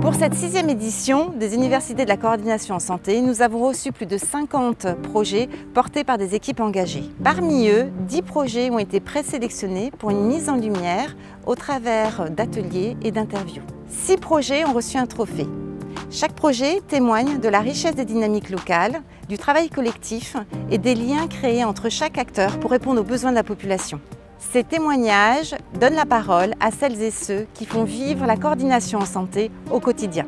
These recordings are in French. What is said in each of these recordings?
Pour cette 6e édition des Universités de la coordination en santé, nous avons reçu plus de 50 projets portés par des équipes engagées. Parmi eux, 10 projets ont été présélectionnés pour une mise en lumière au travers d'ateliers et d'interviews. 6 projets ont reçu un trophée. Chaque projet témoigne de la richesse des dynamiques locales, du travail collectif et des liens créés entre chaque acteur pour répondre aux besoins de la population. Ces témoignages donnent la parole à celles et ceux qui font vivre la coordination en santé au quotidien.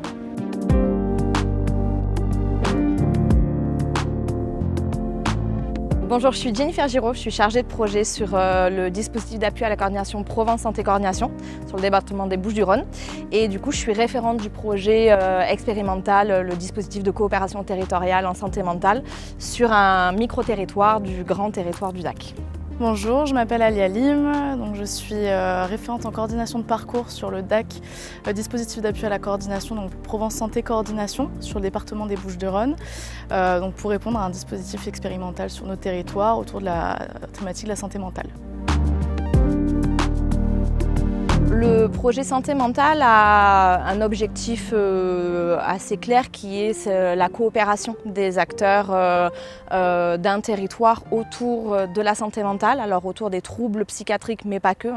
Bonjour, je suis Jennifer Giraud, je suis chargée de projet sur le dispositif d'appui à la coordination Provence Santé Coordination sur le département des Bouches-du-Rhône. Et du coup, je suis référente du projet expérimental, le dispositif de coopération territoriale en santé mentale sur un micro-territoire du grand territoire du DAC. Bonjour, je m'appelle Alia Lim, donc je suis référente en coordination de parcours sur le DAC, dispositif d'appui à la coordination, donc Provence Santé Coordination sur le département des Bouches-du-Rhône, donc pour répondre à un dispositif expérimental sur nos territoires autour de la thématique de la santé mentale. Le projet santé mentale a un objectif assez clair qui est la coopération des acteurs d'un territoire autour de la santé mentale, alors autour des troubles psychiatriques mais pas que,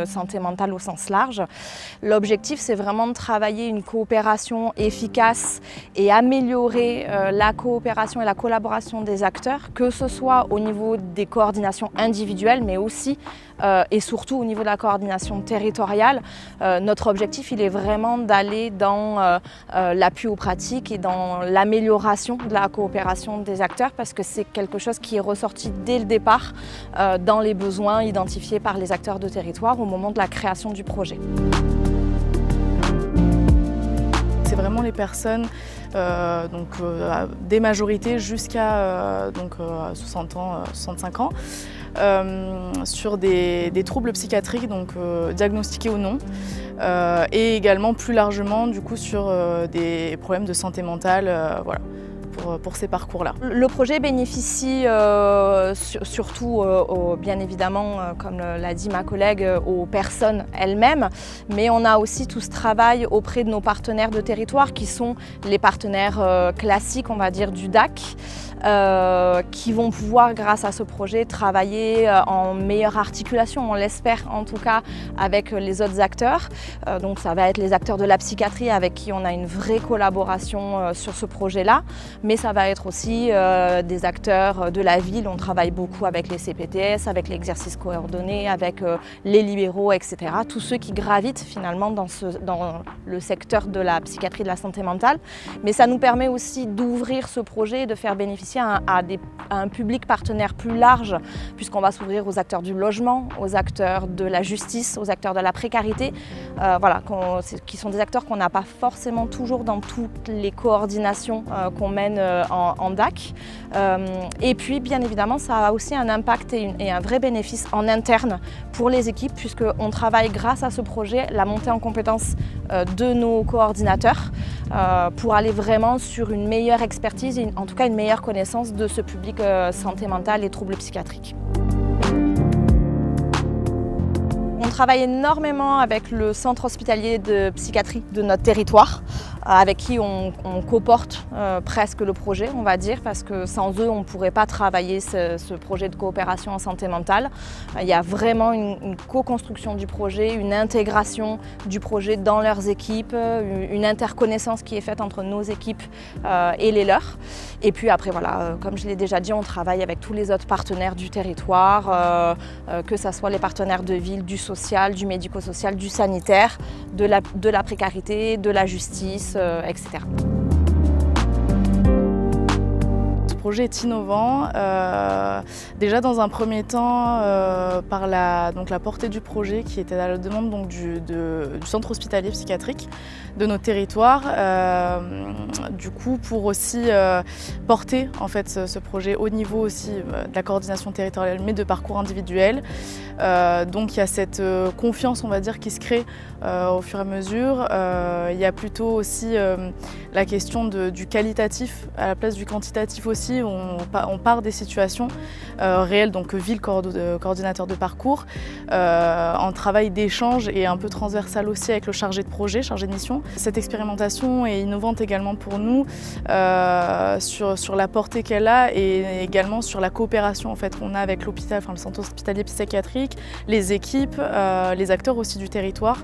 santé mentale au sens large. L'objectif c'est vraiment de travailler une coopération efficace et améliorer la coopération et la collaboration des acteurs, que ce soit au niveau des coordinations individuelles mais aussi et surtout au niveau de la coordination territoriale. Notre objectif il est vraiment d'aller dans l'appui aux pratiques et dans l'amélioration de la coopération des acteurs parce que c'est quelque chose qui est ressorti dès le départ dans les besoins identifiés par les acteurs de territoire au moment de la création du projet. C'est vraiment les personnes des majorités jusqu'à 60 ans, 65 ans, sur des troubles psychiatriques diagnostiqués ou non, et également plus largement du coup sur des problèmes de santé mentale, voilà, pour ces parcours-là. Le projet bénéficie surtout, bien évidemment, comme l'a dit ma collègue, aux personnes elles-mêmes, mais on a aussi tout ce travail auprès de nos partenaires de territoire qui sont les partenaires classiques, on va dire, du DAC, qui vont pouvoir, grâce à ce projet, travailler en meilleure articulation, on l'espère en tout cas, avec les autres acteurs. Donc ça va être les acteurs de la psychiatrie avec qui on a une vraie collaboration sur ce projet-là, mais ça va être aussi des acteurs de la ville. On travaille beaucoup avec les CPTS, avec l'exercice coordonné, avec les libéraux, etc. Tous ceux qui gravitent finalement dans le secteur de la psychiatrie et de la santé mentale. Mais ça nous permet aussi d'ouvrir ce projet et de faire bénéficier à un public partenaire plus large, puisqu'on va s'ouvrir aux acteurs du logement, aux acteurs de la justice, aux acteurs de la précarité, voilà, qui sont des acteurs qu'on n'a pas forcément toujours dans toutes les coordinations qu'on mène en DAC. Et puis, bien évidemment, ça a aussi un impact et un vrai bénéfice en interne pour les équipes, puisqu'on travaille grâce à ce projet la montée en compétences de nos coordinateurs pour aller vraiment sur une meilleure expertise et en tout cas une meilleure connaissance de ce public santé mentale et troubles psychiatriques. On travaille énormément avec le centre hospitalier de psychiatrie de notre territoire, avec qui on coporte presque le projet, on va dire, parce que sans eux, on ne pourrait pas travailler ce projet de coopération en santé mentale. Il y a vraiment une co-construction du projet, une intégration du projet dans leurs équipes, une interconnaissance qui est faite entre nos équipes et les leurs. Et puis après, voilà, comme je l'ai déjà dit, on travaille avec tous les autres partenaires du territoire, que ce soit les partenaires de ville, du social, du médico-social, du sanitaire, de la précarité, de la justice, etc. Ce projet est innovant, déjà dans un premier temps par la portée du projet qui était à la demande du centre hospitalier psychiatrique de nos territoires, du coup pour aussi porter en fait ce projet au niveau aussi de la coordination territoriale mais de parcours individuel. Donc il y a cette confiance, on va dire, qui se crée au fur et à mesure. Il y a plutôt aussi la question du qualitatif à la place du quantitatif aussi. aussi, on part des situations réelles, donc que vit le coordinateur de parcours, en travail d'échange et un peu transversal aussi avec le chargé de projet, chargé de mission. Cette expérimentation est innovante également pour nous sur la portée qu'elle a et également sur la coopération en fait, qu'on a avec l'hôpital, enfin, le centre hospitalier psychiatrique, les équipes, les acteurs aussi du territoire,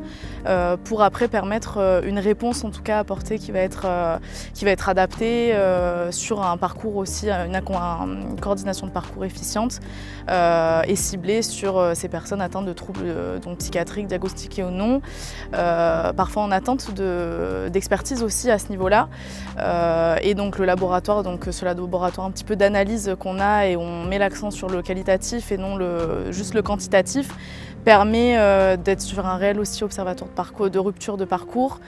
pour après permettre une réponse en tout cas apportée qui va être adaptée sur un parcours aussi, une coordination de parcours efficiente et ciblée sur ces personnes atteintes de troubles donc psychiatriques, diagnostiqués ou non, parfois en attente d'expertise aussi à ce niveau-là. Et donc le laboratoire, donc ce laboratoire un petit peu d'analyse qu'on a et on met l'accent sur le qualitatif et non juste le quantitatif, permet d'être sur un réel aussi observatoire de parcours, de rupture de parcours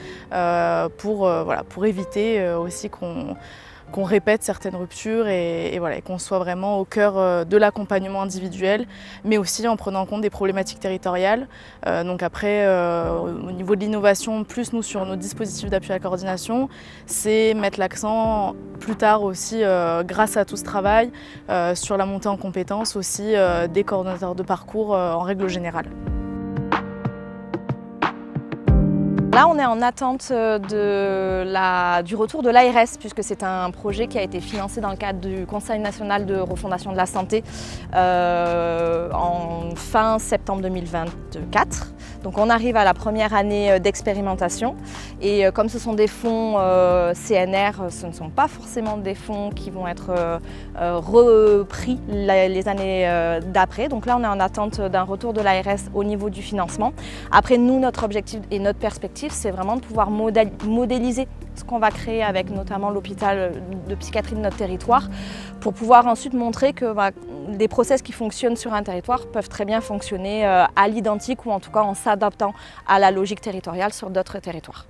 pour éviter aussi qu'on répète certaines ruptures et qu'on soit vraiment au cœur de l'accompagnement individuel, mais aussi en prenant en compte des problématiques territoriales. Donc après, au niveau de l'innovation, plus nous sur nos dispositifs d'appui à la coordination, c'est mettre l'accent plus tard aussi, grâce à tout ce travail, sur la montée en compétences aussi des coordonnateurs de parcours en règle générale. Là, on est en attente du retour de l'ARS, puisque c'est un projet qui a été financé dans le cadre du Conseil national de refondation de la santé en fin septembre 2024. Donc on arrive à la première année d'expérimentation et comme ce sont des fonds CNR, ce ne sont pas forcément des fonds qui vont être repris les années d'après. Donc là, on est en attente d'un retour de l'ARS au niveau du financement. Après, nous, notre objectif et notre perspective, c'est vraiment de pouvoir modéliser ce qu'on va créer avec notamment l'hôpital de psychiatrie de notre territoire pour pouvoir ensuite montrer que des process qui fonctionnent sur un territoire peuvent très bien fonctionner à l'identique ou en tout cas en s'adaptant à la logique territoriale sur d'autres territoires.